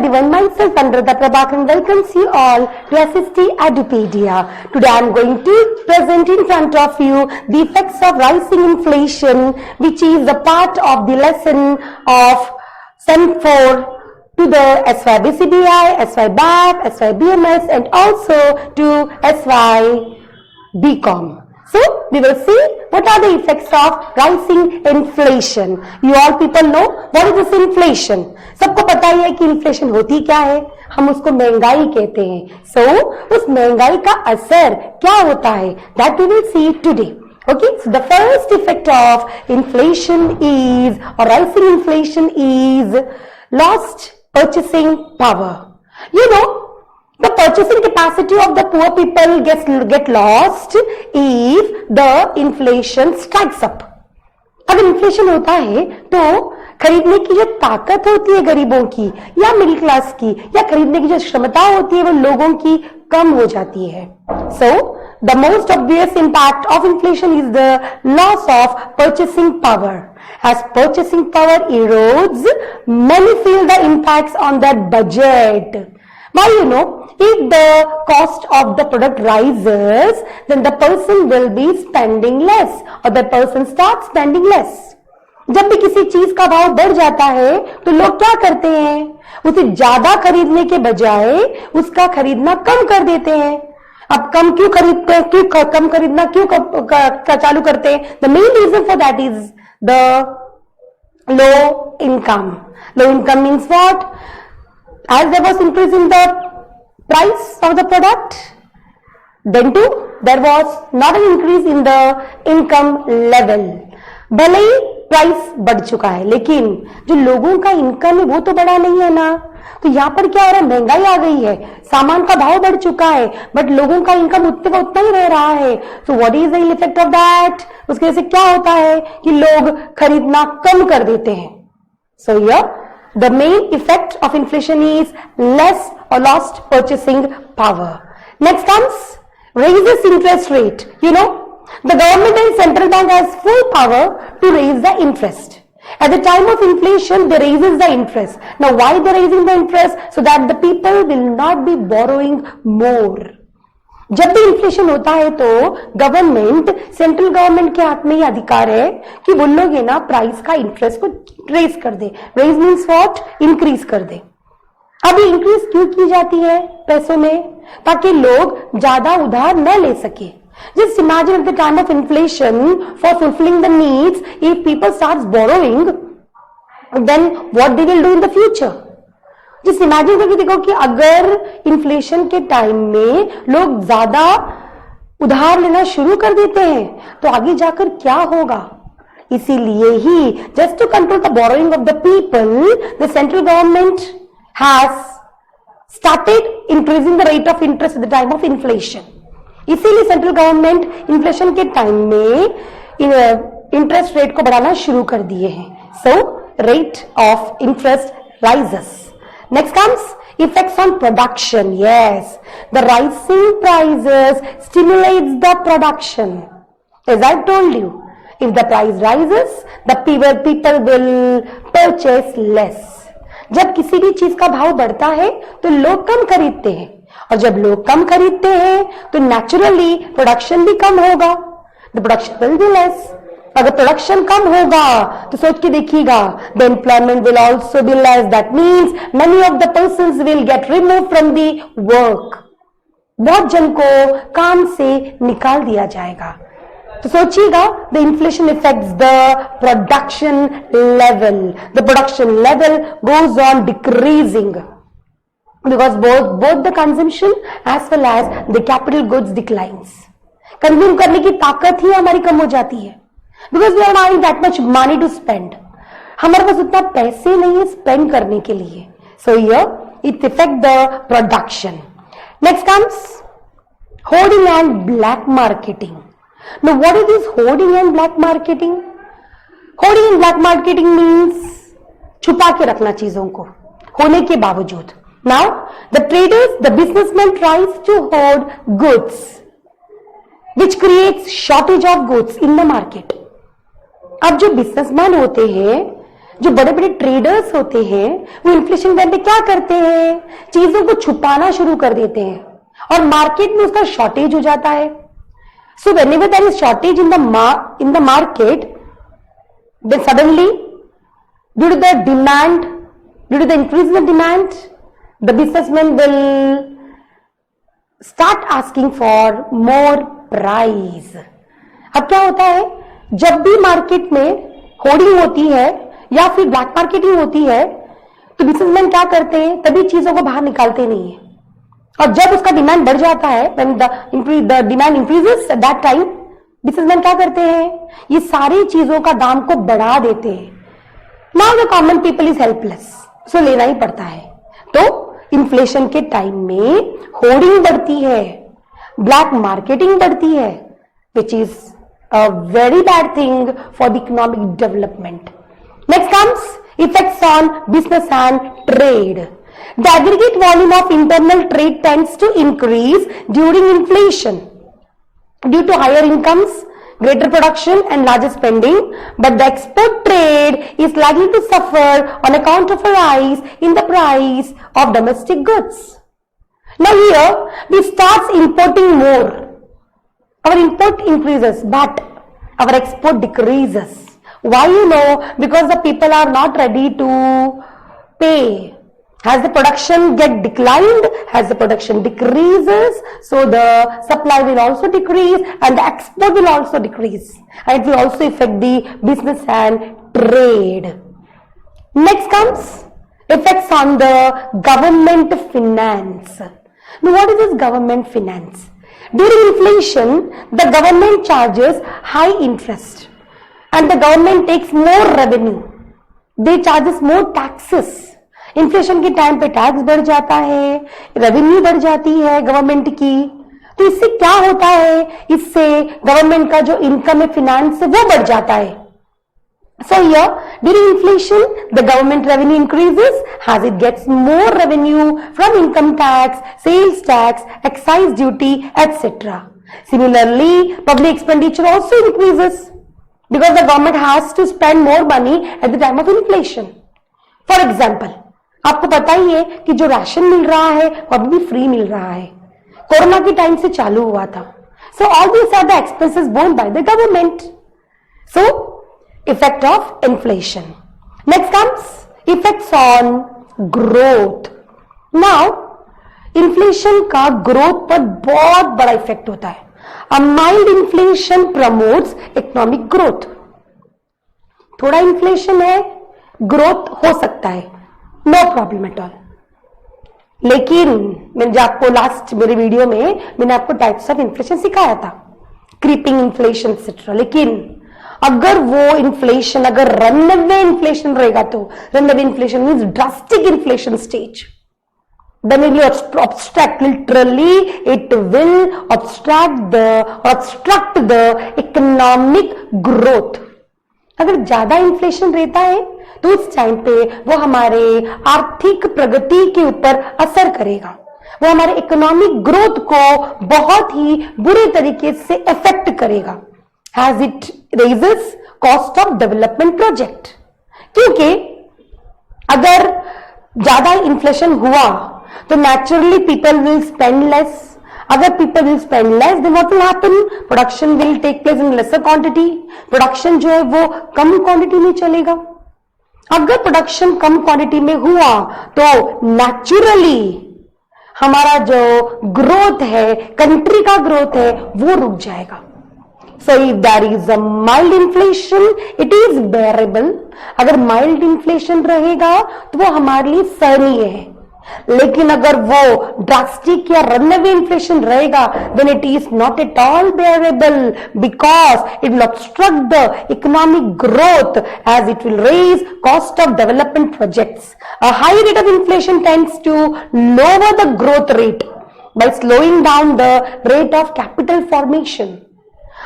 everyone, myself Anuradha Prabhakaran welcomes you all to SST Edupedia. Today I am going to present in front of you the effects of rising inflation, which is a part of the lesson of Sem 4 to the SYBCBI, SYBAP, SYBMS and also to SYBCom. So, we will see what are the effects of rising inflation. You all people know what is this inflation. सबको पता ही है कि inflation होती क्या है, हम उसको महंगाई कहते हैं. So, उस महंगाई का असर क्या होता है, that we will see today. Okay, so the first effect of inflation is, or rising inflation is, lost purchasing power. You know, the purchasing capacity of the poor people get lost if the inflation strikes up. अगर inflation होता है तो खरीदने की जो ताकत होती है गरीबों की या मिडिल क्लास की या खरीदने की जो क्षमता होती है वो लोगों की कम हो जाती है. So the most obvious impact of inflation is the loss of purchasing power. As purchasing power erodes, many feel the impacts on their budget. Now you know, if the cost of the product rises, then the person will be spending less or the person starts spending less. जब भी किसी चीज का भाव बढ़ जाता है तो लोग क्या करते हैं, उसे ज्यादा खरीदने के बजाय उसका खरीदना कम कर देते हैं. अब कम क्यों खरीदते हैं, क्यों कम खरीदना क्यों चालू करते हैं? The main reason for that is the low income. Low income means what? As there was increase in the price of the product, then too there was not an increase in the income level. भले ही price बढ़ चुका है लेकिन जो लोगों का income है वो तो बढ़ा नहीं है ना. तो यहाँ पर क्या हो रहा है, महंगाई आ गई है, सामान का भाव बढ़ चुका है बट लोगों का इनकम उतने का उतना ही रह रहा है. तो what is the effect of that? उसके वजह से क्या होता है कि लोग खरीदना कम कर देते हैं. So here the main effect of inflation is less or lost purchasing power. Next comes raises interest rate. You know, the government and central bank has full power to raise the interest. At the time of inflation, they raises the interest. Now, why they raising the interest? So that the people will not be borrowing more. जब भी inflation होता है तो government, central government के हाथ में ही अधिकार है कि वो लोग है ना प्राइस का इंटरेस्ट को रेज कर दे. Raise means what? इंक्रीज कर दे. अभी इंक्रीज क्यों की जाती है पैसों में? ताकि लोग ज्यादा उधार न ले सके. Just imagine at the time of inflation, for fulfilling the needs, if people starts borrowing, then what they will do in the future? जिस इमेजिन करके देखो कि अगर इन्फ्लेशन के टाइम में लोग ज्यादा उधार लेना शुरू कर देते हैं तो आगे जाकर क्या होगा. इसीलिए ही just to control the borrowing of the people, the central government has started increasing the rate of interest at the time of inflation. इसीलिए सेंट्रल गवर्नमेंट इन्फ्लेशन के टाइम में इंटरेस्ट रेट को बढ़ाना शुरू कर दिए हैं. So rate of interest rises. Next comes effects on production. Yes, the rising prices stimulates the production. As I told you, if the price rises, the people will purchase less. जब किसी भी चीज का भाव बढ़ता है तो लोग कम खरीदते हैं और जब लोग कम खरीदते हैं तो नेचुरली प्रोडक्शन भी कम होगा. The production will be less. अगर प्रोडक्शन कम होगा तो सोच के देखिएगा, the employment will also be less. That means many of the persons will get remove from the work. बहुत जन को काम से निकाल दिया जाएगा. तो सोचिएगा, the inflation effects the production level. The production level goes on decreasing because both the consumption as well as the capital goods declines. Consume करने की ताकत ही हमारी कम हो जाती है. Because we are not having that much money to spend. हमारे पास उतना पैसे नहीं है स्पेंड करने के लिए. So here it affect the production. Next comes hoarding and black marketing. Now what is this hoarding and black marketing? Hoarding and black marketing means छुपा के रखना चीजों को होने के बावजूद. Now the traders, the businessmen tries to hoard goods, which creates shortage of goods in the market. अब जो बिजनेसमैन होते हैं जो बड़े बड़े ट्रेडर्स होते हैं वो इन्फ्लेशन टाइम पे क्या करते हैं, चीजों को छुपाना शुरू कर देते हैं और मार्केट में उसका शॉर्टेज हो जाता है. सो whenever there is shortage in the market, then suddenly due to the demand, due to the increase in the demand, the businessman will start asking for more price. अब क्या होता है, जब भी मार्केट में होर्डिंग होती है या फिर ब्लैक मार्केटिंग होती है तो बिजनेसमैन क्या करते हैं, तभी चीजों को बाहर निकालते नहीं है. और जब उसका डिमांड बढ़ जाता है, when the demand increases at that time, businessman क्या करते हैं, ये सारी चीजों का दाम को बढ़ा देते हैं. Now the common people is helpless, so लेना ही पड़ता है. तो इन्फ्लेशन के टाइम में होर्डिंग बढ़ती है, ब्लैक मार्केटिंग बढ़ती है, which is a very bad thing for the economic development. Next comes effects on business and trade. The aggregate volume of internal trade tends to increase during inflation due to higher incomes, greater production and larger spending, but the export trade is likely to suffer on account of a rise in the price of domestic goods. Now here we start importing more. Our import increases but our export decreases. Why? Because the people are not ready to pay. As the production get declined, as the production decreases, so the supply will also decrease and the export will also decrease. And it will also affect the business and trade. Next comes effects on the government finance. Now what is this government finance? During inflation, the government charges high interest. And the government takes more revenue. They charges more taxes. Inflation के time पे tax बढ़ जाता है, revenue बढ़ जाती है government की. तो इससे क्या होता है, इससे गवर्नमेंट का जो इनकम है, फिनेंस है, वो बढ़ जाता है. So here during inflation the government revenue increases as it gets more revenue from income tax, sales tax, excise duty, etc. Similarly, public expenditure also increases. Because the government has to spend more money at the time of inflation. For example, आपको पता ही है कि जो ration मिल रहा है वो अभी भी फ्री मिल रहा है, कोरोना के टाइम से चालू हुआ था. So all these are the expenses borne by the government. So effect of inflation. Next comes effects on growth. Now inflation का growth पर बहुत बड़ा इफेक्ट होता है. A mild inflation promotes economic growth. थोड़ा इन्फ्लेशन है, ग्रोथ हो सकता है, नो प्रॉब्लम एट ऑल. लेकिन मैंने आपको लास्ट मेरे वीडियो में मैंने आपको टाइप्स ऑफ इन्फ्लेशन सिखाया था, क्रीपिंग इन्फ्लेशन एक्सेट्रा. लेकिन अगर वो इन्फ्लेशन अगर रनअवे इन्फ्लेशन रहेगा, तो runaway inflation means drastic inflation stage, then it will obstruct, literally it will obstruct the economic growth. अगर ज्यादा इन्फ्लेशन रहता है तो उस टाइम पे वो हमारे आर्थिक प्रगति के ऊपर असर करेगा, वो हमारे इकोनॉमिक ग्रोथ को बहुत ही बुरे तरीके से इफेक्ट करेगा, as it raises cost of development project. क्योंकि अगर ज्यादा इन्फ्लेशन हुआ तो naturally people will spend less. अगर people will spend less, then what will happen? Production will take place in lesser quantity. Production जो है वो कम क्वांटिटी में चलेगा. अगर प्रोडक्शन कम क्वांटिटी में हुआ तो नेचुरली हमारा जो ग्रोथ है, कंट्री का ग्रोथ है, वो रुक जाएगा. So if there is a mild inflation, it is bearable. अगर mild inflation रहेगा तो वो हमारे लिए सहनीय है. लेकिन अगर वो ड्रास्टिक या रनअवे इन्फ्लेशन रहेगा, then it is not at all bearable because it will obstruct the economic growth as it will raise cost of development projects. A high rate of inflation tends to lower the growth rate by slowing down the rate of capital formation.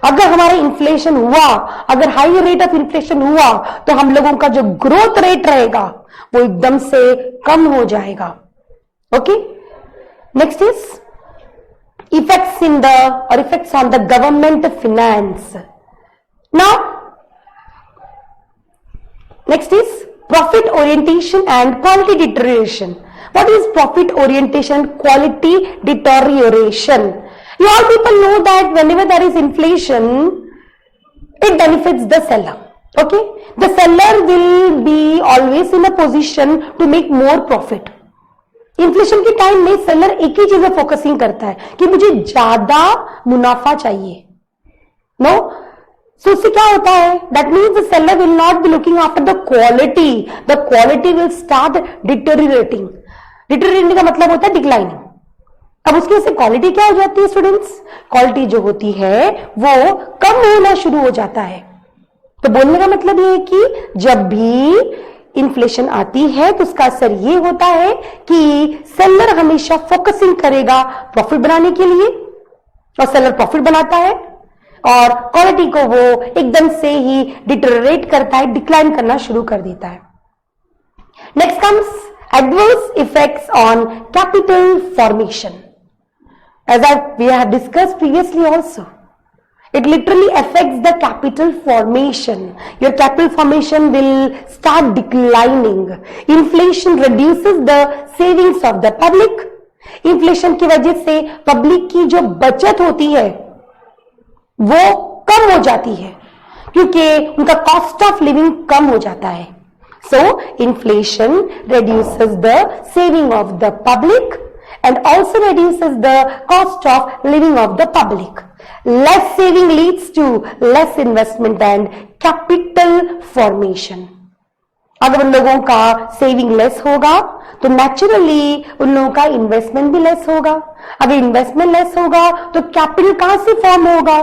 अगर हमारा inflation हुआ, अगर high rate of inflation हुआ, तो हम लोगों का जो ग्रोथ रेट रहेगा वो एकदम से कम हो जाएगा. Okay, next is effects in the or effects on the government finance. Now next is profit orientation and quality deterioration. What is profit orientation and quality deterioration? You all people know that whenever there is inflation, it benefits the seller. Okay, the seller will be always in a position to make more profit. Inflation के time में seller एक ही चीज में focusing करता है कि मुझे ज्यादा मुनाफा चाहिए. नो, सो उससे क्या होता है? That means the seller will not be looking after the quality. The quality will start deteriorating. Deteriorating का मतलब होता है डिक्लाइनिंग. अब उसकी वजह से क्वालिटी क्या हो जाती है स्टूडेंट्स? क्वालिटी जो होती है वो कम होना शुरू हो जाता है. तो बोलने का मतलब ये है कि जब भी इन्फ्लेशन आती है तो उसका असर ये होता है कि सेलर हमेशा फोकसिंग करेगा प्रॉफिट बनाने के लिए, और सेलर प्रॉफिट बनाता है और क्वालिटी को वो एकदम से ही डिटेरियोरेट करता है, डिक्लाइन करना शुरू कर देता है. Next comes adverse effects on capital formation. As we have discussed previously also, it literally affects the capital formation. Your capital formation will start declining. Inflation reduces the savings of the public. Inflation की वजह से public की जो बचत होती है वो कम हो जाती है क्योंकि उनका कॉस्ट ऑफ लिविंग कम हो जाता है. So inflation reduces the saving of the public and also reduces the cost of living of the public. Less saving leads to less investment and capital formation. अगर उन लोगों का सेविंग लेस होगा तो naturally उन लोगों का इन्वेस्टमेंट भी लेस होगा. अगर इन्वेस्टमेंट लेस होगा तो कैपिटल कहां से फॉर्म होगा?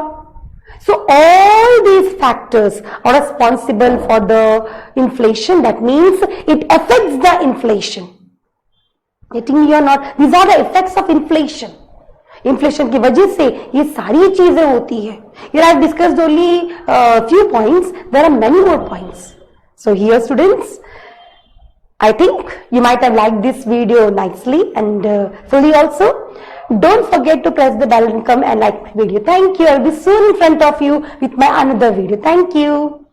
So all these factors are responsible for the inflation. That means it affects the inflation. Getting me or not? These are the effects of inflation. Inflation की वजह से ये सारी चीजें होती है. Here I have discussed only few points. There are many more points. So here, students, I think you might have liked this video nicely and fully also. Don't forget to press the bell and come and like my video. Thank you. I'll be soon in front of you with my another video. Thank you.